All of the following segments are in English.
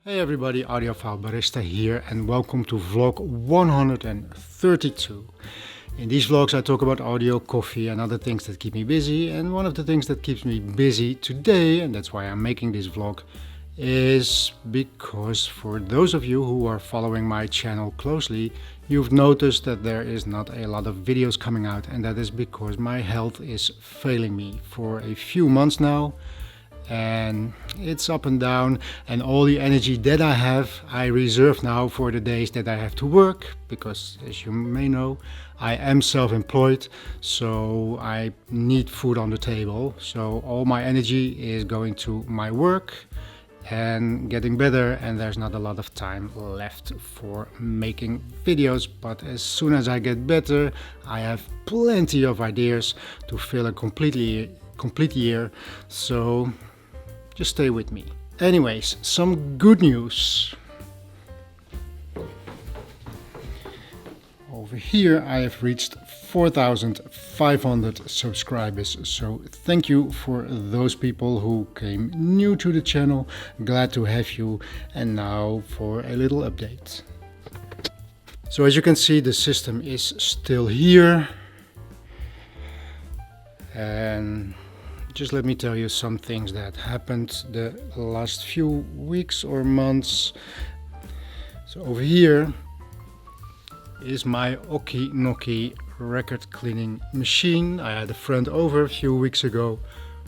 Hey everybody, Audiophile Barista here and welcome to vlog 132. In these vlogs I talk about audio, coffee and other things that keep me busy, and one of the things that keeps me busy today, and that's why I'm making this vlog, is because for those of you who are following my channel closely, you've noticed that there is not a lot of videos coming out, and that is because my health is failing me for a few months now. And it's up and down, and all the energy that I have I reserve now for the days that I have to work, because as you may know I am self-employed, so I need food on the table. So all my energy is going to my work and getting better, and there's not a lot of time left for making videos. But as soon as I get better, I have plenty of ideas to fill a complete year. So just stay with me. Anyways, some good news. Over here I have reached 4,500 subscribers. So thank you for those people who came new to the channel. Glad to have you. And now for a little update. So as you can see, the system is still here. And just let me tell you some things that happened the last few weeks or months. So over here is my Okinoki record cleaning machine. I had a friend over a few weeks ago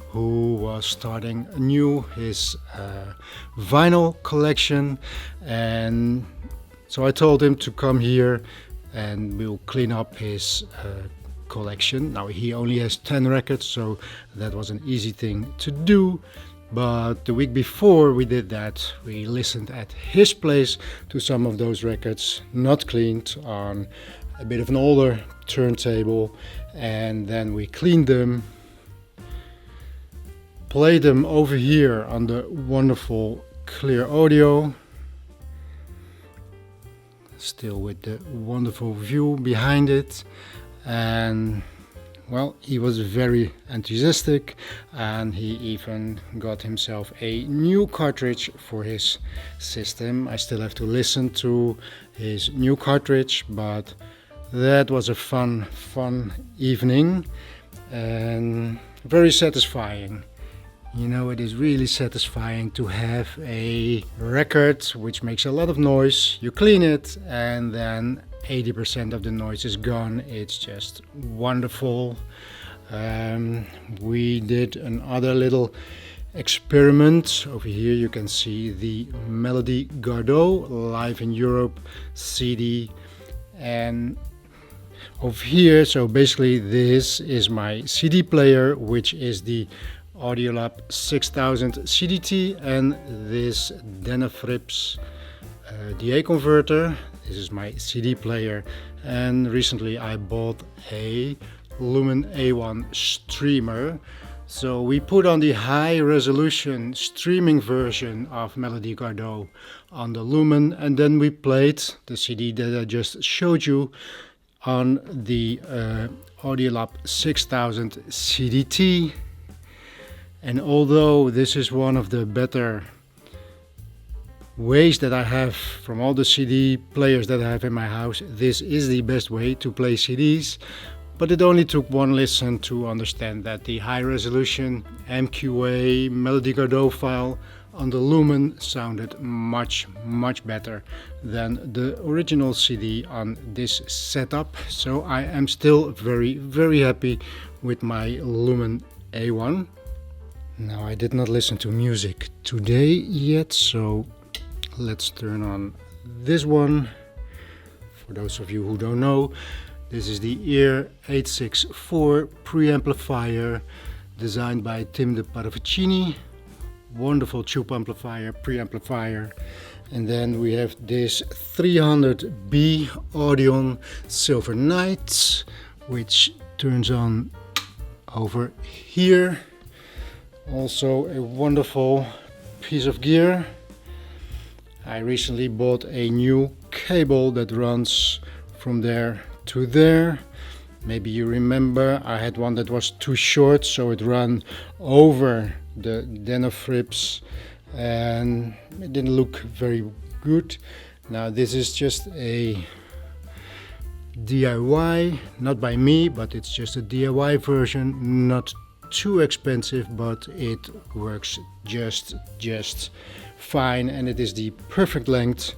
who was starting anew his vinyl collection, and so I told him to come here and we'll clean up his collection. Now he only has 10 records, so that was an easy thing to do. But the week before we did that, we listened at his place to some of those records not cleaned on a bit of an older turntable, and then we cleaned them, played them over here on the wonderful clear audio, still with the wonderful view behind it. And well, he was very enthusiastic, and he even got himself a new cartridge for his system. I still have to listen to his new cartridge, but that was a fun evening and very satisfying. You know, it is really satisfying to have a record which makes a lot of noise. You clean it and then 80% of the noise is gone. It's just wonderful. We did another little experiment. Over here you can see the Melody Gardot Live in Europe CD, and over here, so basically this is my CD player, which is the Audiolab 6000 CDT, and this Denafrips DA converter. This is my CD player, and recently I bought a Lumen A1 streamer. So we put on the high resolution streaming version of Melody Gardot on the Lumen, and then we played the CD that I just showed you on the Audiolab 6000 CDT. And although this is one of the better ways that I have from all the CD players that I have in my house, this is the best way to play CDs. But it only took one listen to understand that the high resolution MQA Melody Gardot file on the Lumen sounded much better than the original CD on this setup. So I am still very happy with my Lumen A1. Now, I did not listen to music today yet, so let's turn on this one. For those of you who don't know, this is the Ear 864 preamplifier designed by Tim de Paravicini. Wonderful tube amplifier, preamplifier. And then we have this 300B Audion Silver Night, which turns on over here. Also a wonderful piece of gear. I recently bought a new cable that runs from there to there. Maybe you remember I had one that was too short, so it ran over the Denafrips and it didn't look very good. Now this is just a DIY, not by me, but it's just a DIY version, not too expensive, but it works just fine, and it is the perfect length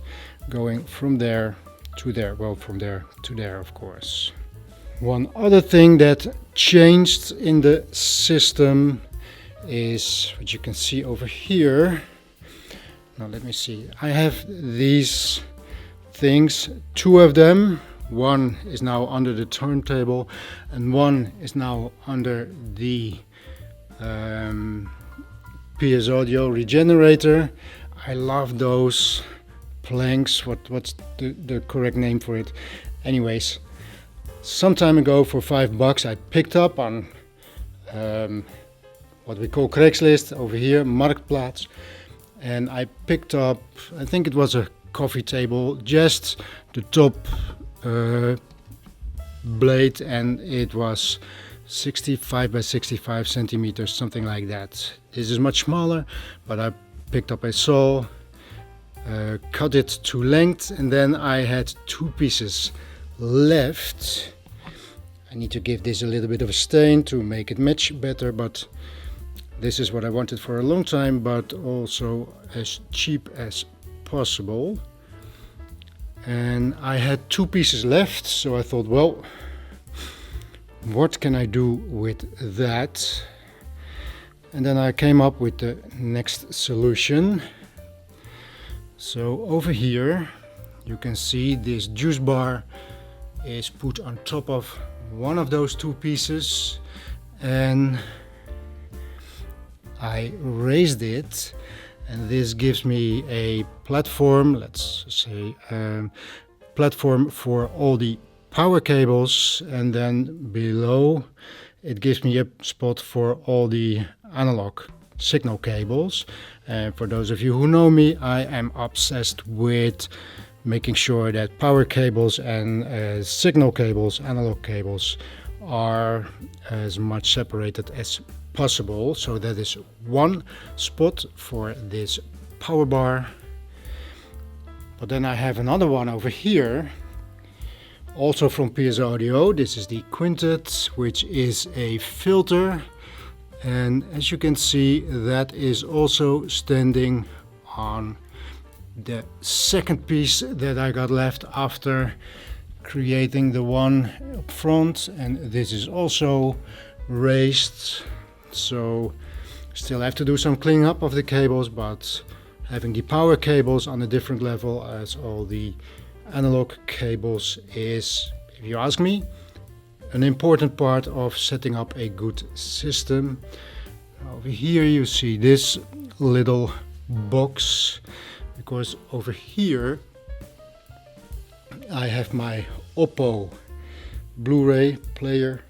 going from there to there. Well, from there to there, of course. One other thing that changed in the system is what you can see over here. Now let me see. I have these things, two of them. One is now under the turntable and one is now under the PS Audio regenerator. I love those planks. What's the correct name for it? Anyways, some time ago for $5 I picked up on what we call Craigslist over here, Marktplaats, and I picked up, I think it was a coffee table, just the top blade, and it was 65 by 65 centimeters, something like that. This is much smaller, but I picked up a saw, cut it to length, and then I had two pieces left. I need to give this a little bit of a stain to make it match better, but this is what I wanted for a long time, but also as cheap as possible. And I had two pieces left, so I thought, well, what can I do with that? And then I came up with the next solution. So over here you can see this juice bar is put on top of one of those two pieces, and I raised it, and this gives me a platform, let's say platform for all the power cables, and then below it gives me a spot for all the analog signal cables. And for those of you who know me, I am obsessed with making sure that power cables and signal cables, analog cables, are as much separated as possible. So that is one spot for this power bar. But then I have another one over here, also from PS Audio. This is the Quintet, which is a filter, and as you can see, that is also standing on the second piece that I got left after creating the one up front, and this is also raised. So still have to do some cleaning up of the cables, but having the power cables on a different level as all the analog cables is, if you ask me, an important part of setting up a good system. Over here you see this little box, because over here I have my Oppo Blu-ray player,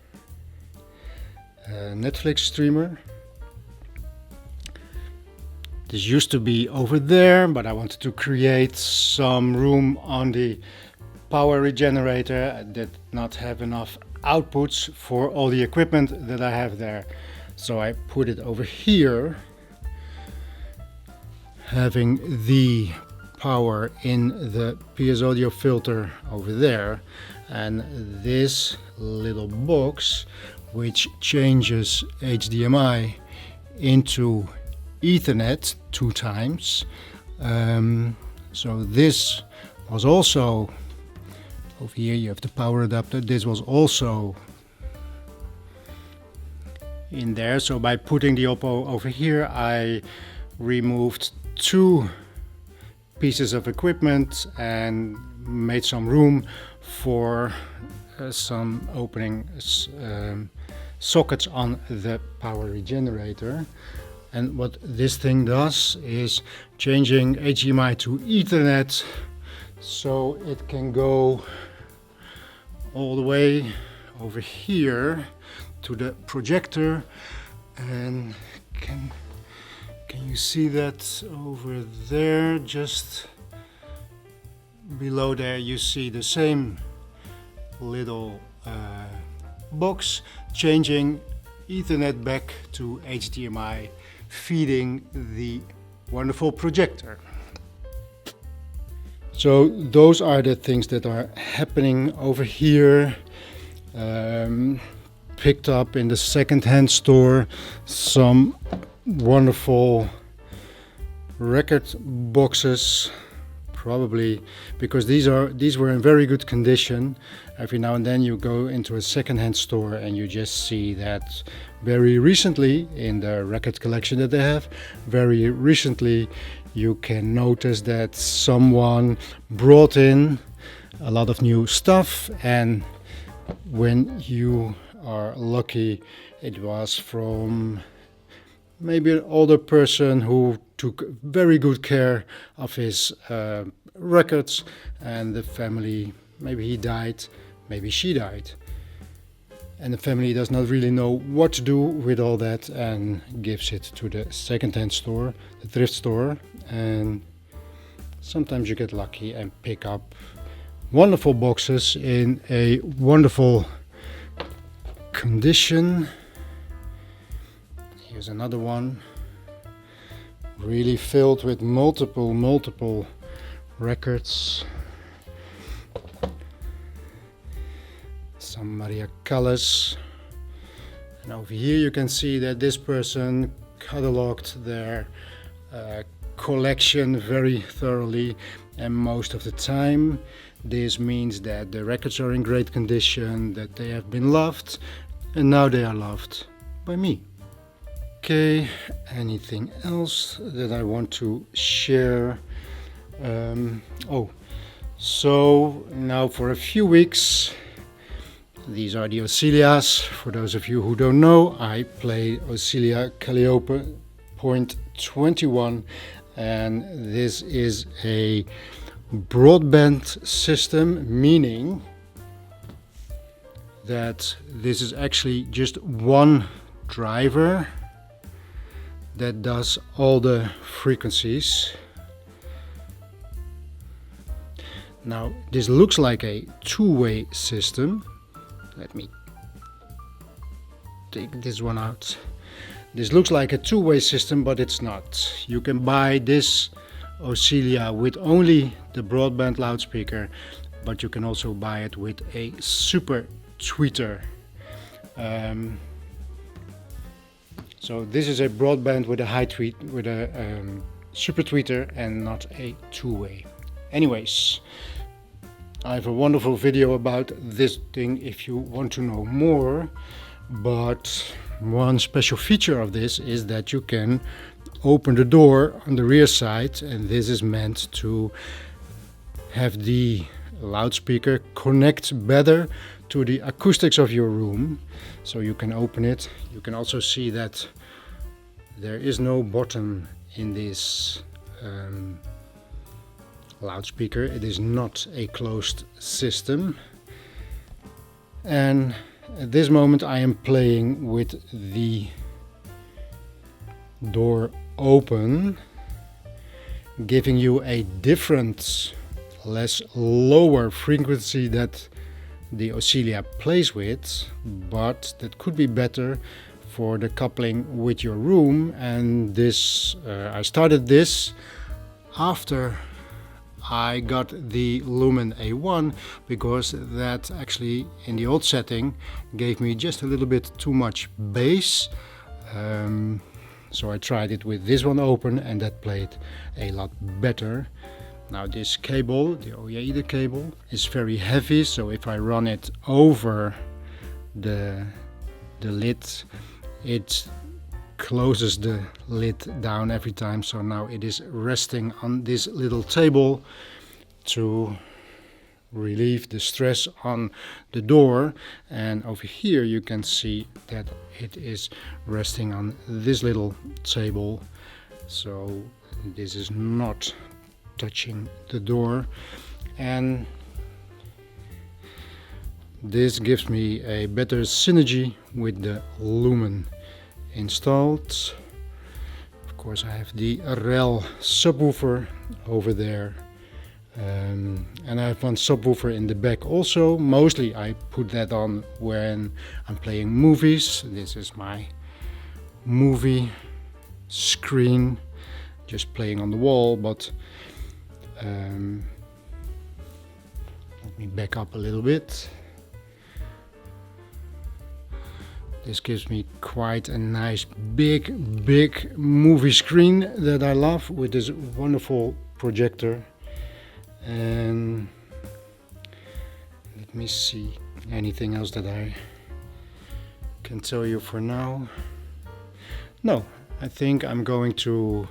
Netflix streamer. This used to be over there, but I wanted to create some room on the power regenerator. I did not have enough outputs for all the equipment that I have there, so I put it over here, having the power in the PS Audio filter over there, and this little box which changes HDMI into Ethernet 2 times. So this was also, over here you have the power adapter, this was also in there. So by putting the Oppo over here, I removed 2 pieces of equipment and made some room for some opening sockets on the power regenerator. And what this thing does is changing HDMI to Ethernet, so it can go all the way over here to the projector. And can you see that over there? Just below there you see the same little box changing Ethernet back to HDMI, feeding the wonderful projector. So those are the things that are happening over here. Picked up in the second-hand store some wonderful record boxes, probably because these were in very good condition. Every now and then you go into a second-hand store and you just see that very recently in the record collection that they have, very recently you can notice that someone brought in a lot of new stuff, and when you are lucky, it was from maybe an older person who took very good care of his records, and the family, maybe he died, maybe she died, and the family does not really know what to do with all that and gives it to the second-hand store, the thrift store. And sometimes you get lucky and pick up wonderful boxes in a wonderful condition. Here's another one, really filled with multiple records. Some Maria Callas. And over here you can see that this person cataloged their collection very thoroughly, and most of the time this means that the records are in great condition, that they have been loved, and now they are loved by me. Okay, anything else that I want to share? So now for a few weeks, these are the Oscillias. For those of you who don't know, I play Oscillia Calliope .21, and this is a broadband system, meaning that this is actually just one driver that does all the frequencies. Now this looks like a two-way system. Let me take this one out. This looks like a two-way system, but it's not. You can buy this Oscillia with only the broadband loudspeaker, but you can also buy it with a super tweeter. So this is a broadband with a high tweet, with a super tweeter, and not a two-way. Anyways, I have a wonderful video about this thing if you want to know more, but one special feature of this is that you can open the door on the rear side, and this is meant to have the loudspeaker connect better to the acoustics of your room. So you can open it. You can also see that there is no button in this loudspeaker. It is not a closed system, and at this moment I am playing with the door open, giving you a different, less lower frequency that the Oscillia plays with, but that could be better for the coupling with your room. And this I started this after I got the Lumen A1, because that actually in the old setting gave me just a little bit too much bass. So I tried it with this one open, and that played a lot better. Now this cable, the OIAIDE cable, is very heavy, so if I run it over the lid, it closes the lid down every time. So now it is resting on this little table to relieve the stress on the door, and over here you can see that it is resting on this little table, so this is not touching the door, and this gives me a better synergy with the Lumen installed. Of course, I have the REL subwoofer over there, and I have one subwoofer in the back also. Mostly I put that on when I'm playing movies. This is my movie screen, just playing on the wall, but let me back up a little bit. This gives me quite a nice big movie screen that I love, with this wonderful projector. And let me see, anything else that I can tell you for now? No, I think I'm going to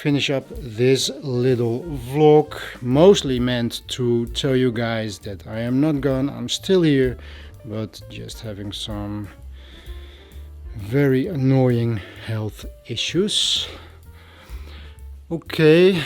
finish up this little vlog, mostly meant to tell you guys that I am not gone, I'm still here, but just having some very annoying health issues. Okay,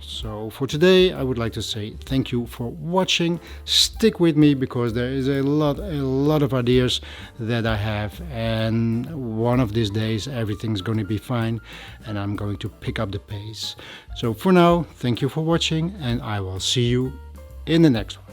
so for today I would like to say thank you for watching. Stick with me because there is a lot of ideas that I have, and one of these days everything's going to be fine and I'm going to pick up the pace. So for now, thank you for watching, and I will see you in the next one.